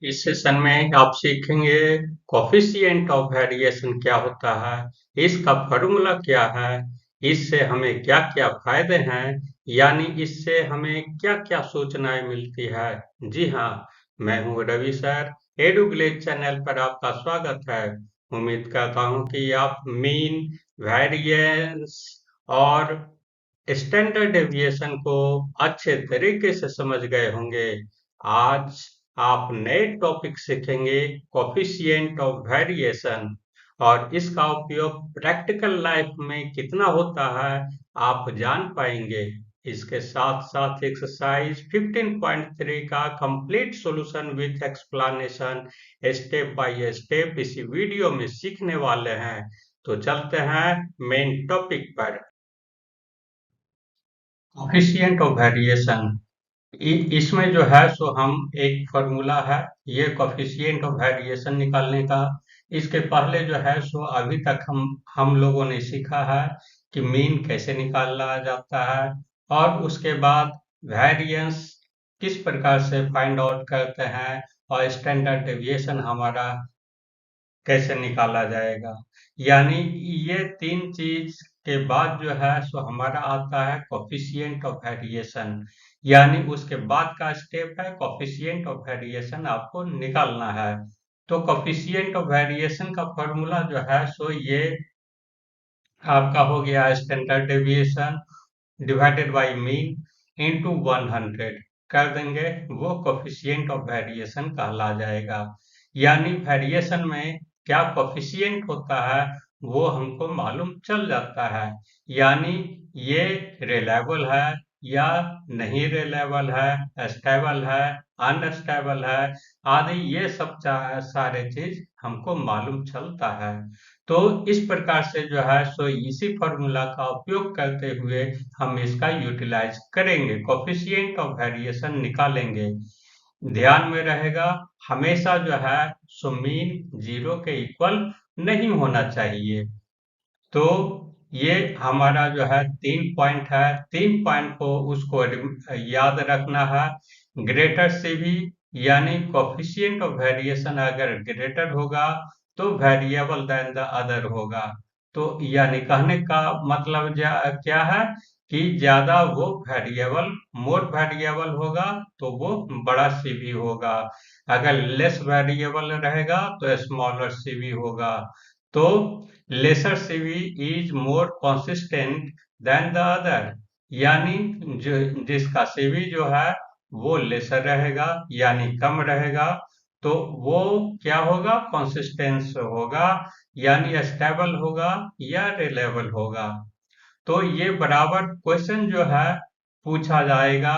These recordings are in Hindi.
इस सेशन में आप सीखेंगे कोफिशिएंट ऑफ वेरिएशन क्या होता है, इसका फॉर्मूला क्या है, इससे हमें क्या-क्या फायदे हैं, यानी इससे हमें क्या-क्या सूचनाएं मिलती है। जी हाँ, मैं हूँ रवि सर। एडुग्लेज चैनल पर आपका स्वागत है। उम्मीद करता हूँ कि आप मीन, वेरिएंस और स्टैंडर्ड डेविएशन को अच्छे तरीके से समझ गए होंगे। आज आप नए टॉपिक सीखेंगे, कोफिशिएंट ऑफ वेरिएशन, और इसका उपयोग प्रैक्टिकल लाइफ में कितना होता है आप जान पाएंगे। इसके साथ साथ एक्सरसाइज 15.3 का complete solution with explanation step by step इसी वीडियो में सीखने वाले हैं। तो चलते हैं मेन टॉपिक पर। कोफिशिएंट ऑफ वेरिएशन, इसमें जो है सो हम एक फॉर्मूला है ये कोफिशिएंट ऑफ वेरिएशन निकालने का। इसके पहले जो है सो अभी तक हम लोगों ने सीखा है कि मीन कैसे निकाला जाता है, और उसके बाद वेरिएंस किस प्रकार से फाइंड आउट करते हैं, और स्टैंडर्ड डेविएशन हमारा कैसे निकाला जाएगा। यानी ये तीन चीज के बाद जो है सो हमारा आता है कोफिशिएंट ऑफ वेरिएशन, यानी उसके बाद का स्टेप है कोफिशिएंट ऑफ वेरिएशन आपको निकालना है। तो कोफिशिएंट ऑफ वेरिएशन का फॉर्मूला जो है सो ये आपका हो गया standard deviation divided by mean into 100 कर देंगे, वो कोफिशिएंट ऑफ वेरिएशन कहला जाएगा। यानी वेरिएशन में क्या कोफिशिएंट होता है वो हमको मालूम चल जाता है, यानी ये रिलायबल है या नहीं रिलायबल है, स्टेबल है, अनस्टेबल है, आदि ये सब सारे चीज हमको मालूम चलता है। तो इस प्रकार से जो है सो इसी फॉर्मूला का उपयोग करते हुए हम इसका यूटिलाइज करेंगे, कोफिशिएंट ऑफ वेरिएशन निकालेंगे। ध्यान में रहेगा हमेशा जो है सो मीन जीरो के इक्वल नहीं होना चाहिए। तो ये हमारा जो है 3 पॉइंट है, 3 पॉइंट को उसको याद रखना है। ग्रेटर से भी, यानी कोफिशिएंट ऑफ वेरिएशन अगर ग्रेटर होगा तो वेरिएबल देन द अदर होगा। तो यानी कहने का मतलब क्या है कि ज्यादा वो वेरिएबल, मोर वेरिएबल होगा तो वो बड़ा सी भी होगा, अगर लेस वेरिएबल रहेगा तो स्मॉलर सी भी होगा। तो lesser CV is more consistent than the other, यानी जो जिसका सीवी जो है वो लेसर रहेगा यानी कम रहेगा, तो वो क्या होगा, कंसिस्टेंस होगा, यानी स्टेबल होगा या रिलेबल होगा। तो ये बराबर क्वेश्चन जो है पूछा जाएगा।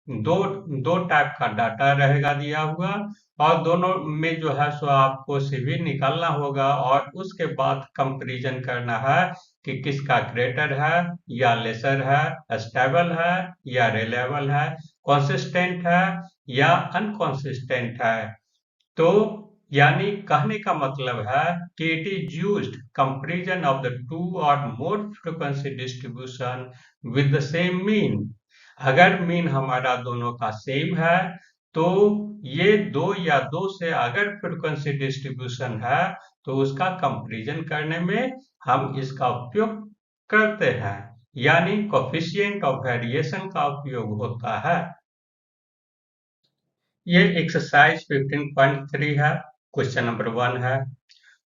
दो दो टाइप का डाटा रहेगा दिया हुआ, और दोनों में जो है सो आपको सीवी निकालना होगा, और उसके बाद कंपैरिजन करना है कि किसका ग्रेटर है या लेसर है, स्टेबल है या रिलायबल है, कंसिस्टेंट है या अनकंसिस्टेंट है। तो यानी कहने का मतलब है कि it is used comparison of the two or more frequency distribution with the same mean. अगर मीन हमारा दोनों का सेम है तो ये दो या दो से अगर फ्रीक्वेंसी डिस्ट्रीब्यूशन है तो उसका कंपैरिजन करने में हम इसका उपयोग करते हैं, यानी कोफिशिएंट ऑफ वेरिएशन का उपयोग होता है। ये एक्सरसाइज 15.3 है, क्वेश्चन नंबर 1 है।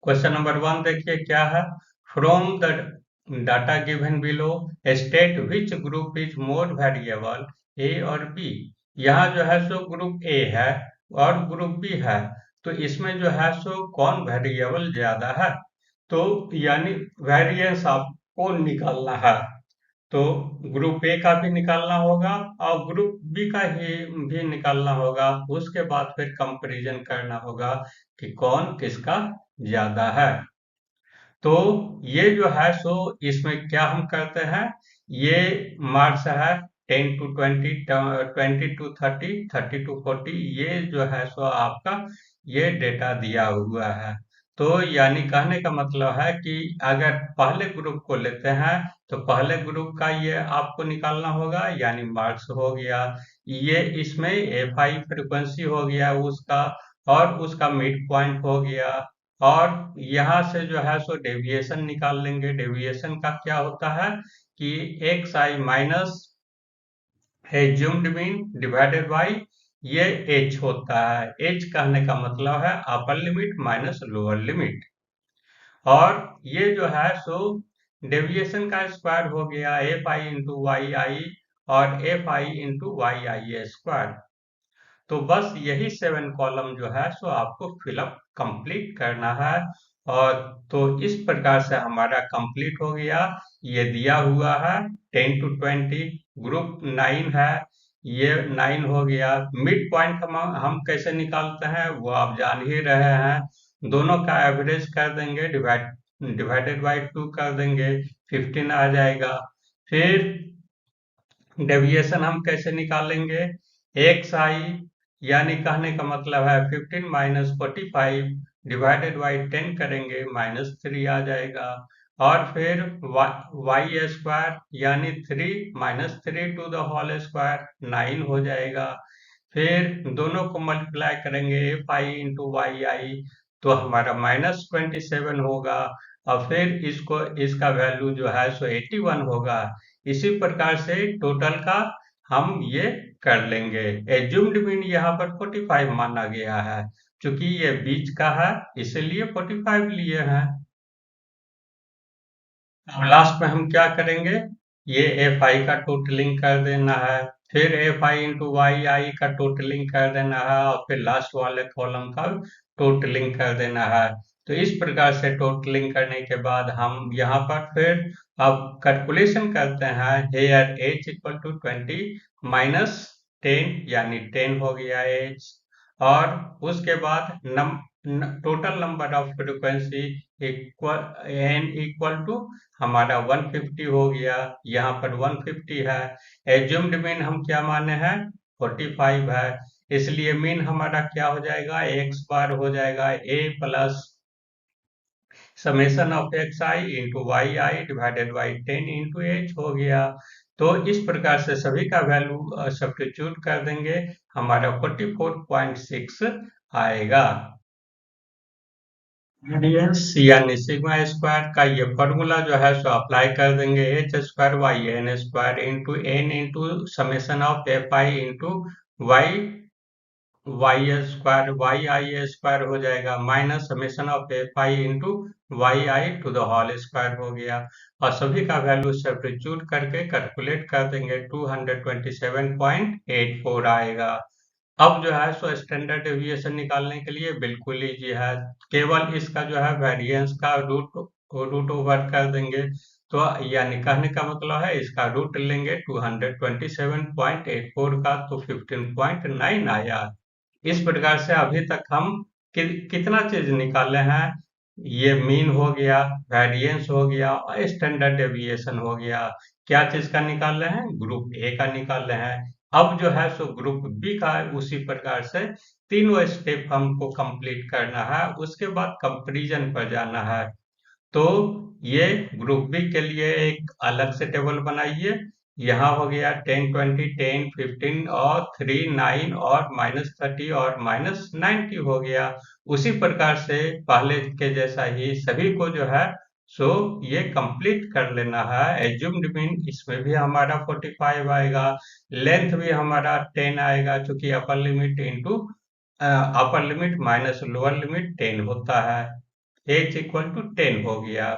क्वेश्चन नंबर 1 देखिए क्या है। From the data given below state which group is more variable, A और बी। यहाँ जो है सो ग्रुप ए है और ग्रुप बी है, तो इसमें जो है सो कौन वेरिएबल ज्यादा है, तो यानी वेरिएंस आपको निकालना है। तो ग्रुप ए का भी निकालना होगा और ग्रुप बी का ही भी निकालना होगा, उसके बाद फिर कंपैरिजन करना होगा कि कौन किसका ज्यादा है। तो ये जो है सो इसमें क्या हम करते हैं, ये मार्क्स है 10 to 20, 20 to 30, 30 to 40, ये जो है सो आपका ये डेटा दिया हुआ है। तो यानी कहने का मतलब है कि अगर पहले ग्रुप को लेते हैं तो पहले ग्रुप का ये आपको निकालना होगा, यानी मार्क्स हो गया। ये इसमें एफ आई फ्रिक्वेंसी हो गया उसका, और उसका मिड पॉइंट हो गया। और यहाँ से जो है सो डेविएशन निकाल लेंगे। डेविएशन का क्या होता है कि x i minus assumed mean divided by ये एच होता है। एच कहने का मतलब है upper limit minus lower limit. और ये जो है सो डेविएशन का स्क्वायर हो गया F I into Y I और F I into Y I square. तो बस यही 7 कॉलम जो है सो आपको फिलअप कंप्लीट करना है। और तो इस प्रकार से हमारा कंप्लीट हो गया। ये दिया हुआ है 10 to 20, ग्रुप 9 है, ये 9 हो गया। मिड पॉइंट हम कैसे निकालते हैं वो आप जान ही रहे हैं। दोनों का एवरेज कर देंगे, डिवाइडेड बाई 2 कर देंगे, 15 आ जाएगा। फिर डेविएशन हम कैसे निकालेंगे? एक्स आई यानी कहने का मतलब है 15 माइनस 45 डिवाइडेड बाई 10 करेंगे, -3 आ जाएगा। और फिर वाई स्क्वायर यानी 3 minus 3 to the whole square 9 हो जाएगा। फिर दोनों को मल्टीप्लाई करेंगे F I into Y I तो हमारा -27 होगा। और फिर इसको इसका वैल्यू जो है सो 81 होगा। इसी प्रकार से टोटल का हम ये कर लेंगे। एज्यूम्ड मीन यहाँ पर 45 माना गया है, क्योंकि ये बीच का है इसलिए 45 लिए हैं। अब लास्ट में हम क्या करेंगे? ये एफ आई का टोटलिंग कर देना है, फिर एफ आई इंटू वाई आई का टोटलिंग कर देना है, और फिर लास्ट वाले कॉलम का टोटलिंग कर देना है। तो इस प्रकार से टोटलिंग करने के बाद हम यहाँ पर फिर अब कैलकुलेशन करते हैं। Here H equal to 20 minus 10 यानी 10 हो गया एच। और उसके बाद total number of frequency equal N equal to हमारा 150 हो गया। यहाँ पर 150 है। एज्यूम्ड मीन हम क्या माने हैं? 45 है। इसलिए मीन हमारा क्या हो जाएगा? एक्स बार हो जाएगा A plus summation of x I into Y I divided by 10 into H हो गया। तो इस प्रकार से सभी का वैल्यू सब्स्टिट्यूट कर देंगे, हमारा 44.6 आएगा। रेडियंस यानी सिग्मा स्क्वायर का ये फॉर्मूला जो है सो अप्लाई कर देंगे। H square y n square into n into summation of F I into y y square y I square हो जाएगा, minus summation of F I into Y i to the whole square हो गया। और सभी का वैल्यू सब्स्टिट्यूट करके कैलकुलेट कर देंगे, 227.84 आएगा। अब जो है सो स्टैंडर्ड डेविएशन निकालने के लिए बिल्कुल ईजी है। केवल इसका जो है वेरिएंस का रूट ओवर कर देंगे। तो यानी कहने का मतलब है इसका रूट लेंगे 227.84 का तो 15.9 आया। इस प्रकार से अभी तक हम कितना चीज निकाले हैं? ये मीन हो गया, वेरिएंस हो गया और स्टैंडर्ड डेविएशन हो गया। क्या चीज का निकाल रहे हैं? ग्रुप ए का निकाल रहे हैं। अब जो है सो ग्रुप बी का उसी प्रकार से तीनों स्टेप हमको कंप्लीट करना है, उसके बाद कंपैरिजन पर जाना है। तो ये ग्रुप बी के लिए एक अलग से टेबल बनाइए। यहाँ हो गया 10 20 10 15 और 3 9 और -30 और -90 हो गया। उसी प्रकार से पहले के जैसा ही सभी को जो है सो ये कंप्लीट कर लेना है। एज्यूम्ड मीन इसमें भी हमारा 45 आएगा, लेंथ भी हमारा 10 आएगा, क्योंकि upper limit into upper limit minus lower limit 10 होता है। h इक्वल टू 10 हो गया।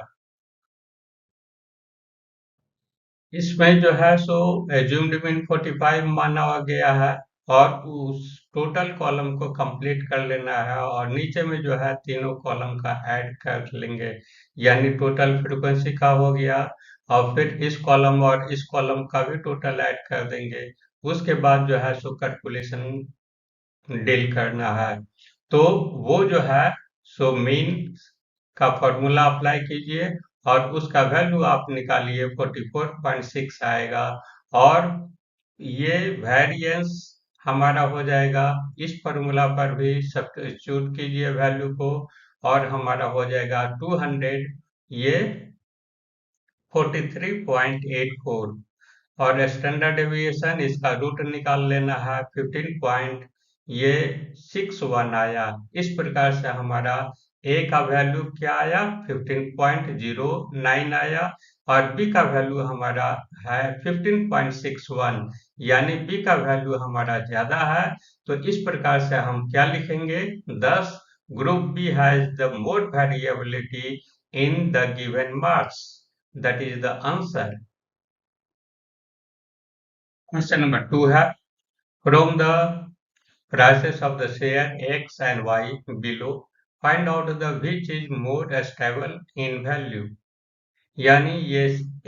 इसमें जो है सो एज्यूम्ड मीन 45 माना गया है, और उस टोटल कॉलम को कंप्लीट कर लेना है, और नीचे में जो है तीनों कॉलम का ऐड कर लेंगे, यानी टोटल फ्रीक्वेंसी का हो गया। और फिर इस कॉलम और इस कॉलम का भी टोटल ऐड कर देंगे। उसके बाद जो है सो कैलकुलेशन डील करना है। तो वो जो है सो मीन का फॉर्मूला अप्लाई कीजिए और उसका वैल्यू आप निकालिए, 44.6 आएगा। और ये वेरिएंस हमारा हो जाएगा, इस फॉर्मूला पर भी सब्स्टिट्यूट कीजिए वैल्यू को, और हमारा हो जाएगा 200, ये 43.84। और स्टैंडर्ड डेविएशन इसका रूट निकाल लेना है 15 ये 6 1 आया। इस प्रकार से हमारा A का वैल्यू क्या आया, 15.09 आया, और B का वैल्यू हमारा है 15.61, यानी B का वैल्यू हमारा ज्यादा है। तो इस प्रकार से हम क्या लिखेंगे, thus group B has the more variability in the given marks. That is the answer. Question number 2 है, from the prices of the share X and Y below, find out the which is more stable in value. यानी ये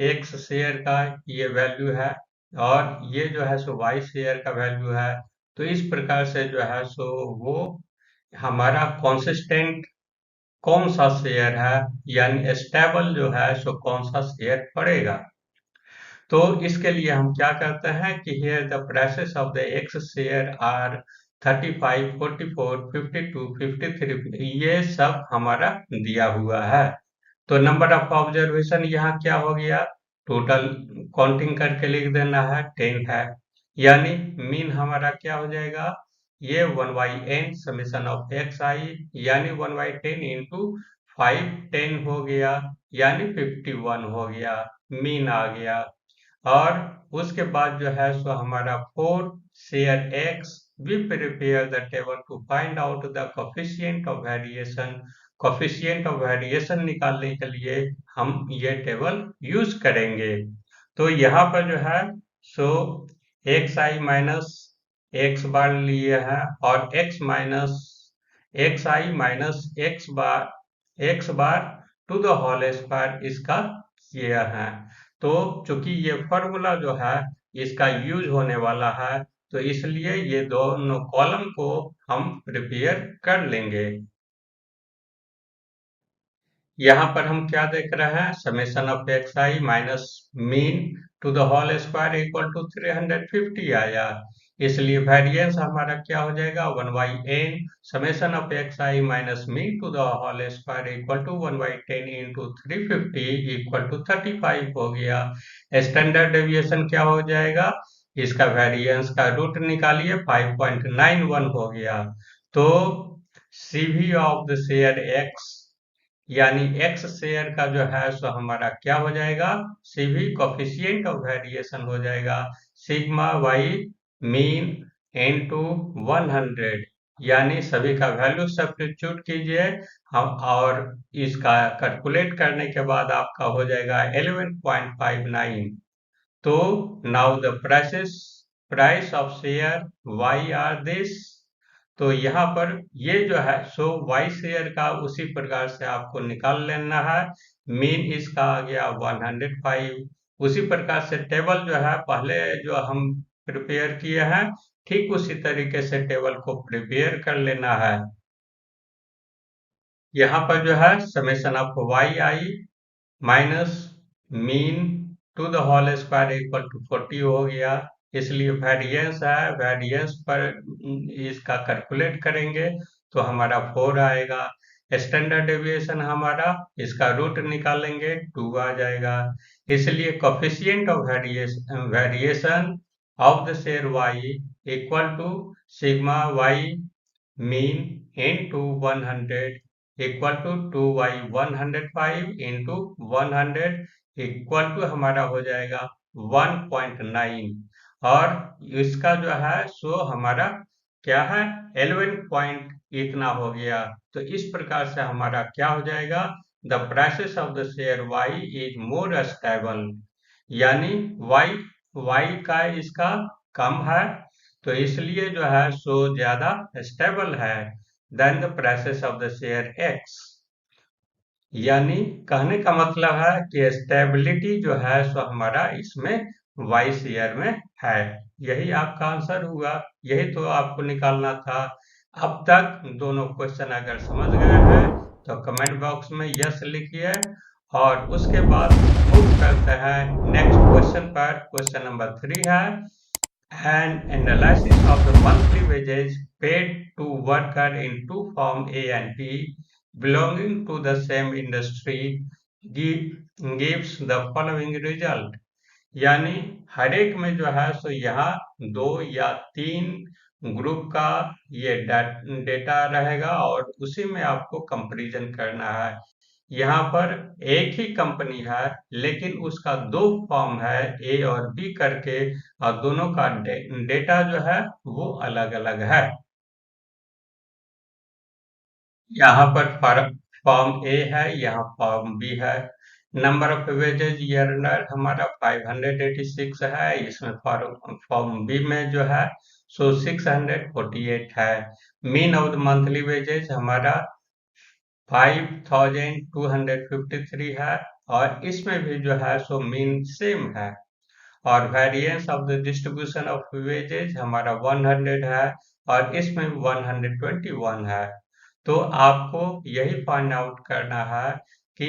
X शेयर का ये वैल्यू है और ये जो है सो Y शेयर का वैल्यू है। तो इस प्रकार से जो है सो वो हमारा कॉन्सिस्टेंट कौन सा शेयर है, यानी स्टेबल जो है सो कौन सा शेयर पड़ेगा। तो इसके लिए हम क्या करते हैं कि here the prices of the x share are 35, 44, 52, 53, ये सब हमारा दिया हुआ है। तो नंबर ऑफ ऑब्जर्वेशन यहाँ क्या हो गया, टोटल काउंटिंग करके लिख देना है, 10 है। यानी मीन हमारा क्या हो जाएगा, ये 1/n समेशन ऑफ एक्स आई, यानी 1/10 इंटू 5, 10 हो गया, यानी 51 हो गया, मीन आ गया। और उसके बाद जो है सो हमारा 4 share x, we prepare the table to find out the coefficient of variation. coefficient of variation निकालने के लिए हम ये टेबल यूज करेंगे। तो यहाँ पर जो है सो x i minus x bar लिए हैं और x i minus x bar to the whole square इसका किया है। तो चूंकि ये फॉर्मूला जो है इसका यूज होने वाला है, तो इसलिए ये दोनों कॉलम को हम प्रिपेयर कर लेंगे। यहाँ पर हम क्या देख रहे हैं, summation of x i minus mean to the whole square equal to 350 आया। इसलिए वेरिएंस हमारा क्या हो जाएगा, 1/n summation of x i minus mean to the whole square equal to 1/10 into 350 equal to 35 हो गया। स्टैंडर्ड डेविएशन क्या हो जाएगा, इसका वेरिएंस का रूट निकालिए, 5.91 हो गया। तो CV of the share x, यानी एक्स शेयर का जो है सो हमारा क्या हो जाएगा, सीवी कोफिशिएंट ऑफ वेरिएशन हो जाएगा सिग्मा वाई मीन इनटू 100, यानी सभी का वैल्यू सब्स्टिट्यूट कीजिए हम, और इसका कैलकुलेट करने के बाद आपका हो जाएगा 11.59। तो now the price of share y are this. तो यहाँ पर ये जो है सो वाई शेयर का उसी प्रकार से आपको निकाल लेना है। मीन इसका आ गया 105। उसी प्रकार से टेबल जो है पहले जो हम प्रिपेयर किए हैं, ठीक उसी तरीके से टेबल को प्रिपेयर कर लेना है। यहाँ पर जो है summation of y i minus mean to the whole square equal to 40 हो गया। इसलिए वेरिएंस है, वेरिएंस पर इसका कैलकुलेट करेंगे तो हमारा 4 आएगा। स्टैंडर्ड डेविएशन हमारा, इसका रूट निकालेंगे 2 आ जाएगा। इसलिए coefficient of variation of the share y equal to sigma y mean into 100 equal to 2y 105 into 100 equal to हमारा हो जाएगा 1.9, और इसका जो है सो हमारा क्या है 11 पॉइंट इतना हो गया। तो इस प्रकार से हमारा क्या हो जाएगा, the prices of the share y is more stable, यानी y का इसका कम है, तो इसलिए जो है सो ज्यादा स्टेबल है than the prices of the share x। यानी कहने का मतलब है कि स्टेबिलिटी जो है सो हमारा इसमें वाई शेयर में है। यही आपका आंसर हुआ, यही तो आपको निकालना था। अब तक दोनों क्वेश्चन अगर समझ गए हैं तो कमेंट बॉक्स में यस लिखिए, और उसके बाद मूव करते हैं नेक्स्ट क्वेश्चन पर। क्वेश्चन नंबर 3 है, an analysis of the monthly wages paid to worker in two firm A and B belonging to the same industry gives the following result। यानी हर एक में जो है सो यहाँ 2 या 3 ग्रुप का ये डेटा रहेगा और उसी में आपको कंपैरिजन करना है। यहाँ पर एक ही कंपनी है लेकिन उसका दो फॉर्म है, ए और बी करके, और दोनों का डेटा जो है वो अलग अलग है। यहाँ पर फॉर्म ए है, यहाँ फॉर्म बी है। नंबर ऑफ वेजेज ईयरनर हमारा 586 है, इसमें फॉर्म बी में जो है सो 648 है। Mean of the monthly wages हमारा 5253 है, और इसमें भी जो है सो मीन सेम है। और variance of the distribution of wages हमारा 100 है, और इसमें 121 है। तो आपको यही फाइंड आउट करना है कि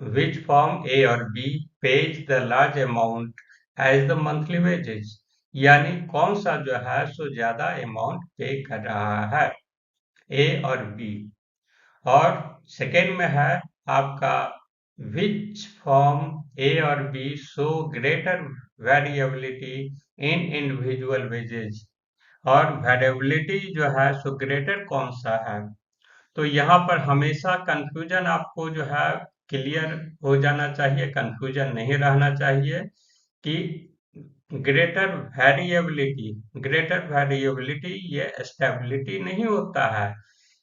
विच फॉर्म ए और B pays the large amount as the monthly wages, यानी कौन सा जो है सो ज्यादा अमाउंट पे कर रहा है, ए और बी। और सेकेंड में है आपका विच फॉर्म ए और बी शो ग्रेटर वेरिएबिलिटी इन इंडिविजुअल वेजेज, और वेरिएबिलिटी जो है सो ग्रेटर कौन सा है। तो यहाँ पर हमेशा कंफ्यूजन आपको जो है क्लियर हो जाना चाहिए, कंफ्यूजन नहीं रहना चाहिए कि ग्रेटर वेरिएबिलिटी ये स्टेबिलिटी नहीं होता है,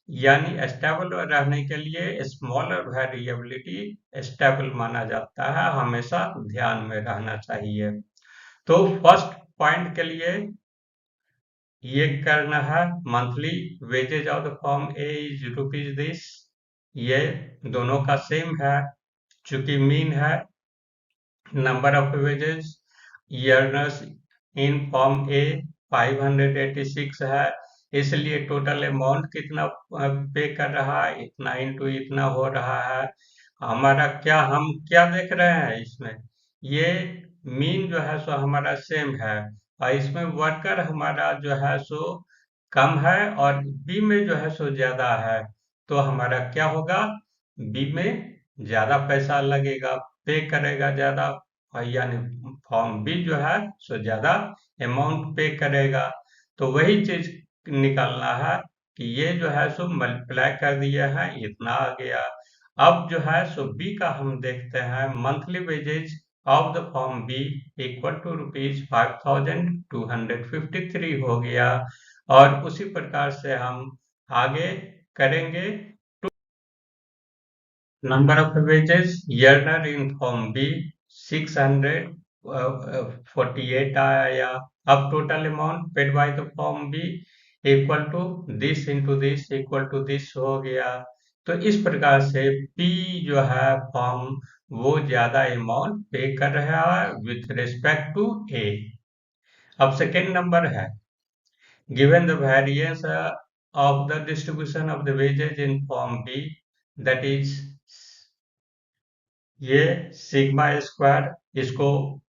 यानी स्टेबल रहने के लिए स्मॉलर वेरिएबिलिटी स्टेबल माना जाता है, हमेशा ध्यान में रहना चाहिए। तो फर्स्ट पॉइंट के लिए ये करना है, monthly wages of the form A is rupees this, ये दोनों का सेम है। चूंकि मीन है, number of wages earners in form A 586 है, इसलिए टोटल अमाउंट कितना पे कर रहा है, इतना इंटू इतना हो रहा है। हमारा क्या, हम क्या देख रहे हैं इसमें, ये मीन जो है सो हमारा सेम है, और इसमें वर्कर हमारा जो है सो कम है, और बी में जो है सो ज्यादा है। तो हमारा क्या होगा, बी में ज्यादा पैसा लगेगा, पे करेगा ज्यादा, और यानी फॉर्म बी जो है सो ज्यादा अमाउंट पे करेगा। तो वही चीज निकालना है कि ये जो है सो मल्टीप्लाई कर दिया है, इतना आ गया। अब जो है सो बी का हम देखते हैं, monthly wages of the form B equal to rupees 5253 हो गया। और उसी प्रकार से हम आगे करेंगे। Number of wages earner in form B 648 आया। अब total amount paid by the form B equal to this into this equal to this हो गया। तो इस प्रकार से P जो है फॉर्म वो ज्यादा अमाउंट पे कर रहा है विथ रिस्पेक्ट टू A। अब सेकेंड नंबर है, given the variance of the distribution of the wages in form B, that is ये सिग्मा स्क्वायर, इसको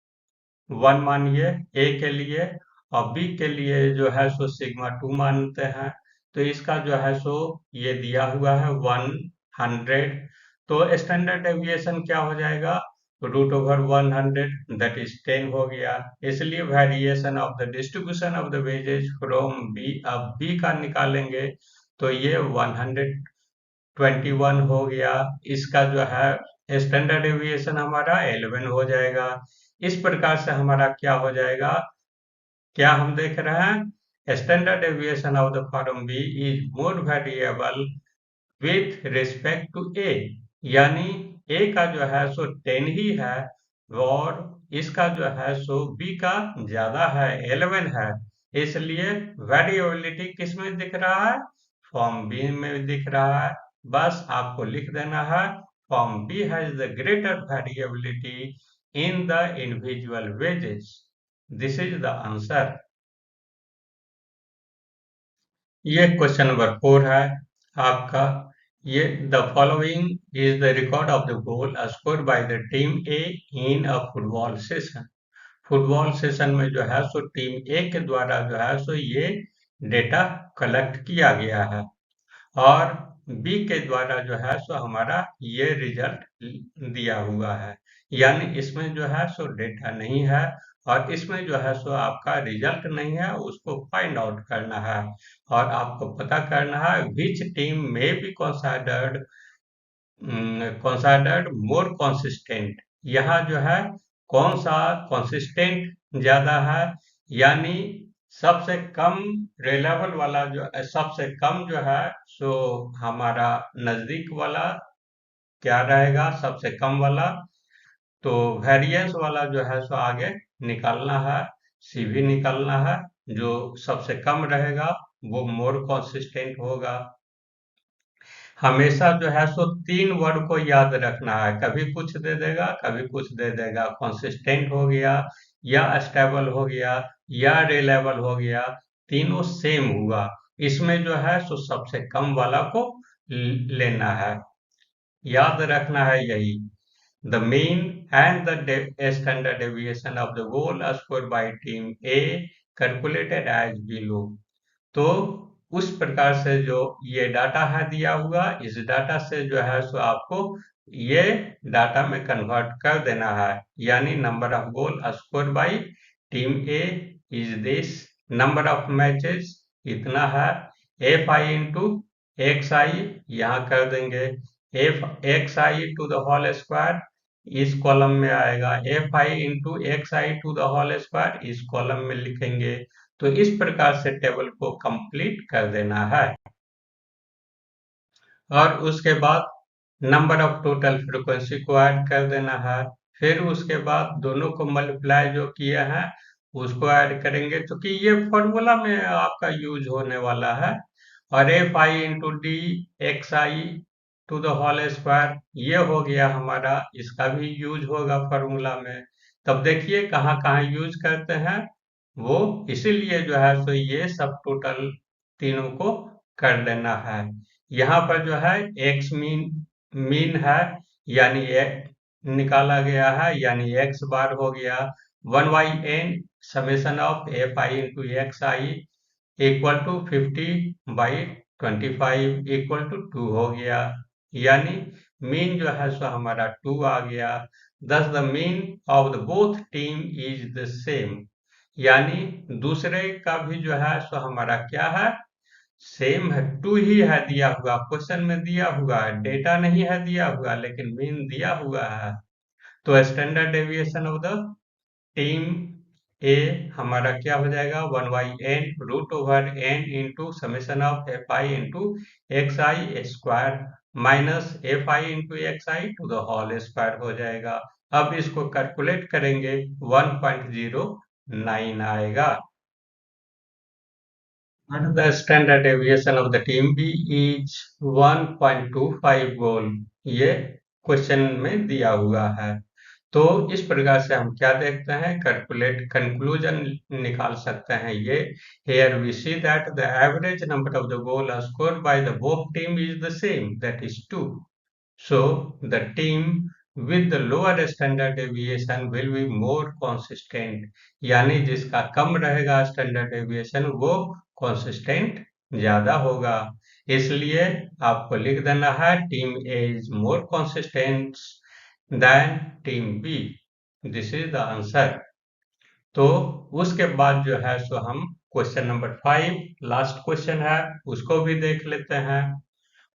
1 मानिए ए के लिए, और बी के लिए जो है सो सिग्मा 2 मानते हैं। तो इसका जो है सो ये दिया हुआ है 100। तो स्टैंडर्ड डेविएशन क्या हो जाएगा, √100 दैट इज 10 हो गया। इसलिए variation of the distribution of the wages from B, अब बी का निकालेंगे तो ये 121 हो गया। इसका जो है स्टैंडर्ड डेविएशन हमारा 11 हो जाएगा। इस प्रकार से हमारा क्या हो जाएगा, क्या हम देख रहे हैं, standard deviation of the form B is more variable with respect to A, यानी ए का जो है सो 10 ही है, और इसका जो है सो बी का ज्यादा है, 11 है। इसलिए वेरिएबिलिटी किस में दिख रहा है, फॉर्म बी में दिख रहा है। बस आपको लिख देना है, form B has the greater variability in the individual wages. This is the answer. ये क्वेश्चन नंबर 4 है आपका। ये the following is the record of the goal scored by the team A in a football session. Football session में जो है सो टीम ए के द्वारा जो है सो ये डेटा कलेक्ट किया गया है, और बी के द्वारा जो है सो हमारा ये रिजल्ट दिया हुआ है, यानी इसमें जो है सो डेटा नहीं है, और इसमें जो है सो आपका रिजल्ट नहीं है, उसको फाइंड आउट करना है और आपको पता करना है विच टीम में बी कंसाइडर्ड मोर कंसिस्टेंट। यहाँ जो है कौन सा कंसिस्टेंट ज्यादा है, यानी सबसे कम रिलायबल वाला जो सबसे कम जो है सो हमारा नजदीक वाला क्या रहेगा, सबसे कम वाला। तो वेरिएंस वाला जो है सो आगे निकालना है, सीवी निकालना है। जो सबसे कम रहेगा वो मोर कंसिस्टेंट होगा। हमेशा जो है सो 3 वर्ड को याद रखना है, कभी कुछ दे देगा कभी कुछ दे देगा। कंसिस्टेंट हो गया या स्टेबल हो गया या रिलायबल हो गया, तीनों सेम हुआ। इसमें जो है सो सबसे कम वाला को लेना है, याद रखना है यही। The mean and the standard deviation of the goal scored by team A calculated as below। तो उस प्रकार से जो ये डाटा है दिया हुआ, इस डाटा से जो है सो आपको ये डाटा में कन्वर्ट कर देना है। यानी number of goal score by team A is this, number of matches इतना है, f I into x i यहाँ कर देंगे, f x I to the whole square इस कॉलम में आएगा, f I into x I to the whole square इस कॉलम में लिखेंगे। तो इस प्रकार से टेबल को कंप्लीट कर देना है और उसके बाद नंबर ऑफ टोटल फ्रीक्वेंसी को ऐड कर देना है। फिर उसके बाद दोनों को मल्टीप्लाई जो किए हैं उसको ऐड करेंगे, क्योंकि ये फॉर्मूला में आपका यूज होने वाला है। और F I into d x I to the whole square ये हो गया हमारा, इसका भी यूज होगा फॉर्मूला में। तब देखिए कहाँ कहाँ यूज करते हैं वो, इसीलिए जो है सो ये सब टोटल तीनों को कर देना है। यहाँ पर जो है एक्स मीन मीन है, यानी निकाला गया है, यानी एक्स बार हो गया 1/n summation of F I into x i equal to 50/25 equal to 2 हो गया। यानी मीन जो है सो हमारा 2 आ गया। दस the mean of the both team is the same, यानी दूसरे का भी जो है सो हमारा क्या है, सेम है, 2 ही है दिया हुआ, क्वेश्चन में दिया हुआ है, डेटा नहीं है दिया हुआ लेकिन मीन दिया हुआ है। तो standard deviation of the team A हमारा क्या हो जाएगा, 1/n root over n into summation of F I into x I square minus F I into x I to the whole square हो जाएगा। अब इसको कैलकुलेट करेंगे 1.09 आएगा। And the standard deviation of the team B is 1.25 गोल, ये क्वेश्चन में दिया हुआ है। तो इस प्रकार से हम क्या देखते हैं, कैलकुलेट कंक्लूजन निकाल सकते हैं ये। Here we see that the average number of the goal scored by the both team is the same, that is 2. So the team with the lower standard deviation will be more consistent, यानी जिसका कम रहेगा स्टैंडर्ड डेविएशन वो consistent ज्यादा होगा। इसलिए आपको लिख देना है team A is more consistent than team B, this is the answer. तो उसके बाद जो है सो हम क्वेश्चन नंबर 5 लास्ट क्वेश्चन है उसको भी देख लेते हैं।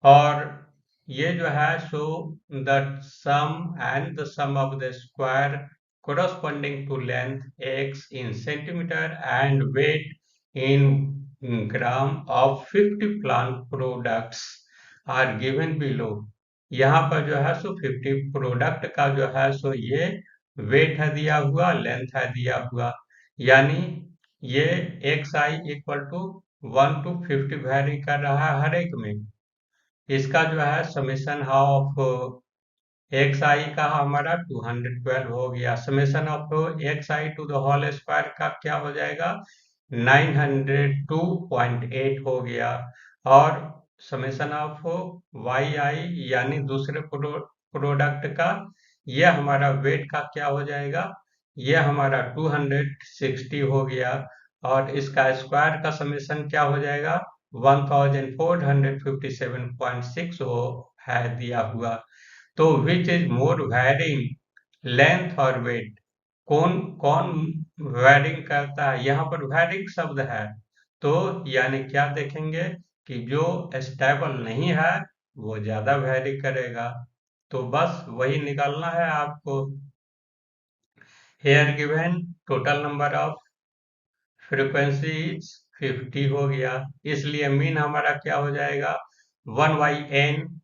और ये जो है so the sum and the sum of the square corresponding to length x in centimeter and weight in gram of 50 plant products are given below। यहाँ पर जो है सो 50 प्रोडक्ट का जो है सो ये वेट है दिया हुआ, लेंथ है दिया हुआ, यानी ये x i equal to 1 to 50 vary कर रहा है हर एक में। इसका जो है समेशन ऑफ एक्स आई का हमारा 212 हो गया, summation of x I to the whole square का क्या हो जाएगा 902.8 हो गया, और समेशन ऑफ वाई आई यानी दूसरे प्रोडक्ट का ये हमारा वेट का क्या हो जाएगा, ये हमारा 260 हो गया, और इसका स्क्वायर का समेशन क्या हो जाएगा 1457.6 हो है दिया हुआ। तो which is more varying length और वेट, कौन कौन वैरिंग करता है, यहाँ पर वैरिंग शब्द है, तो यानी क्या देखेंगे कि जो स्टेबल नहीं है वो ज्यादा वैरी करेगा, तो बस वही निकालना है आपको। Here given total number of frequency 50 हो गया, इसलिए मीन हमारा क्या हो जाएगा 1/n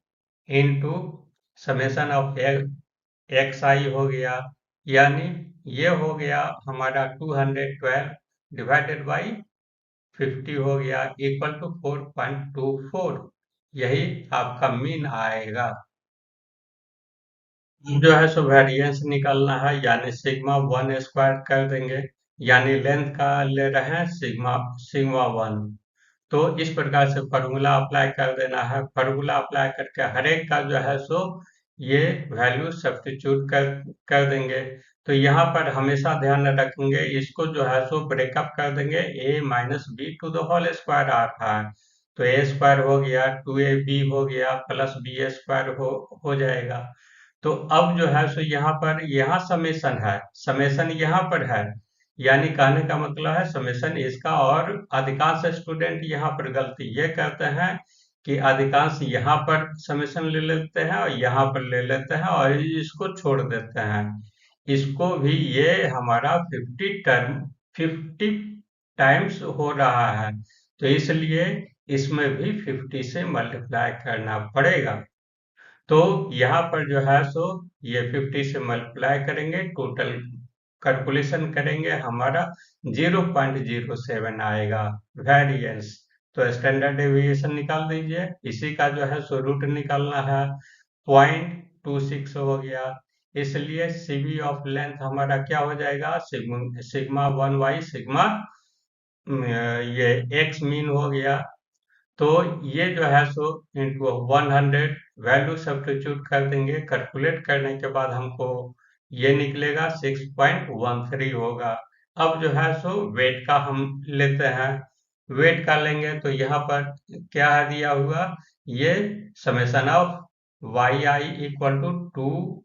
into summation of x I हो गया, यानी ये हो गया हमारा 212 डिवाइडेड बाई 50 हो गया इक्वल टू 4.24, यही आपका मीन आएगा। जो है सो वेरिएंस निकालना है, यानी सिग्मा 1 स्क्वायर कर देंगे, यानी लेंथ का ले रहे हैं सिग्मा सिग्मा 1, तो इस प्रकार से फॉर्मूला अप्लाई कर देना है। फॉर्मूला अप्लाई करके हर एक का जो है सो ये वैल्यू सब्स्टिट्यूट कर देंगे। तो यहाँ पर हमेशा ध्यान रखेंगे, इसको जो है सो ब्रेकअप कर देंगे, a minus B to the whole square आ रहा है, तो a स्क्वायर हो गया 2ab हो गया प्लस बी स्क्वायर हो जाएगा। तो अब जो है सो यहाँ पर यहाँ समेसन है, समेसन यहाँ पर है, यानी कहने का मतलब है समेसन इसका, और अधिकांश स्टूडेंट यहाँ पर गलती ये करते हैं कि अधिकांश यहाँ पर समेसन ले लेते हैं और यहाँ पर ले लेते हैं और इसको छोड़ देते हैं। इसको भी ये हमारा 50 टाइम्स हो रहा है, तो इसलिए इसमें भी 50 से मल्टीप्लाई करना पड़ेगा। तो यहाँ पर जो है सो ये 50 से मल्टीप्लाई करेंगे, टोटल कैलकुलेशन करेंगे, हमारा 0.07 आएगा वेरिएंस। तो स्टैंडर्ड डेविएशन निकाल दीजिए, इसी का जो है सो रूट निकालना है, 0.26 हो गया, इसलिए सीबी ऑफ लेंथ हमारा क्या हो जाएगा सिग्मा 1 बाई सिग्मा ये एक्स मीन हो गया, तो ये जो है सो इंटू 100 वैल्यू सब्स्टिट्यूट कर देंगे, कैलकुलेट करने के बाद हमको ये निकलेगा 6.13 होगा। अब जो है सो वेट का हम लेते हैं, वेट का लेंगे तो यहाँ पर क्या है दिया हुआ, ये summation of y i equal to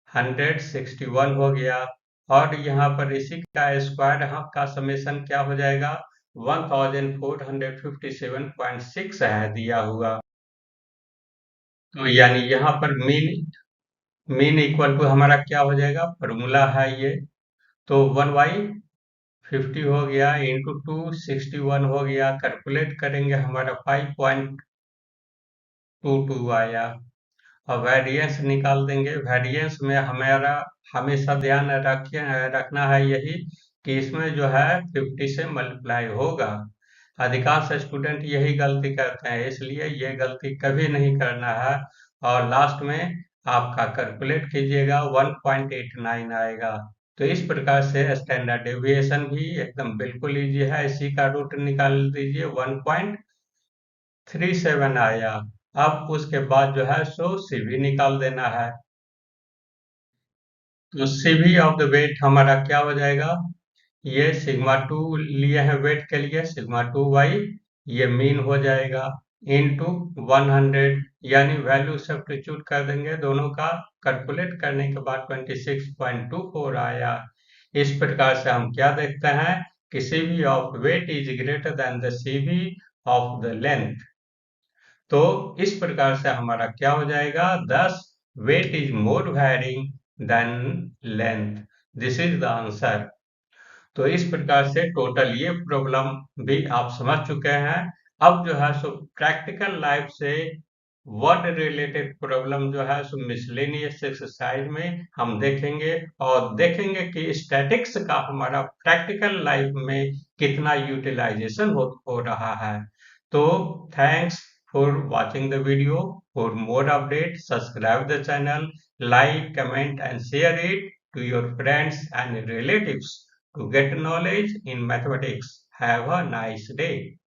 261 हो गया, और यहाँ पर इसी का स्क्वायर का समेशन क्या हो जाएगा 1457.6 है दिया हुआ, तो यानी यहाँ पर मीन इक्वल टू हमारा क्या हो जाएगा, फॉर्मूला है ये, तो 1/50 हो गया इंटू 261 हो गया, कैलकुलेट करेंगे हमारा 5.22 आया। और वेरिएंस निकाल देंगे, वेरिएंस में हमारा हमेशा ध्यान रखना है यही कि इसमें जो है 50 से मल्टीप्लाई होगा। अधिकांश स्टूडेंट यही गलती करते हैं, इसलिए ये गलती कभी नहीं करना है, और लास्ट में आपका कैलकुलेट कीजिएगा 1.89 आएगा। तो इस प्रकार से स्टैंडर्ड डेविएशन भी एकदम बिल्कुल इजी है, इसी का रूट निकाल दीजिए 1.37 आया। अब उसके बाद जो है सो सीवी निकाल देना है, तो सीवी ऑफ द वेट हमारा क्या हो जाएगा, ये सिग्मा 2 लिए हैं वेट के लिए, सिग्मा 2 बाई ये मीन हो जाएगा इनटू 100, यानी वैल्यू सब्स्टिट्यूट कर देंगे दोनों का, कैलकुलेट करने के बाद 26.24 आया। इस प्रकार से हम क्या देखते हैं कि CV of weight is greater than the CV of the length, तो इस प्रकार से हमारा क्या हो जाएगा 10 weight is more varying than length, this is the answer. तो इस प्रकार से टोटल ये प्रॉब्लम भी आप समझ चुके हैं। अब जो है सो प्रैक्टिकल लाइफ से वर्ड रिलेटेड प्रॉब्लम जो है सो मिसलेनियस एक्सरसाइज में हम देखेंगे, और देखेंगे कि स्टैटिक्स का हमारा प्रैक्टिकल लाइफ में कितना यूटिलाइजेशन हो रहा है। तो thanks for watching the video. For more updates, subscribe the channel, like, comment and share it to your friends and relatives to get knowledge in mathematics. Have a nice day.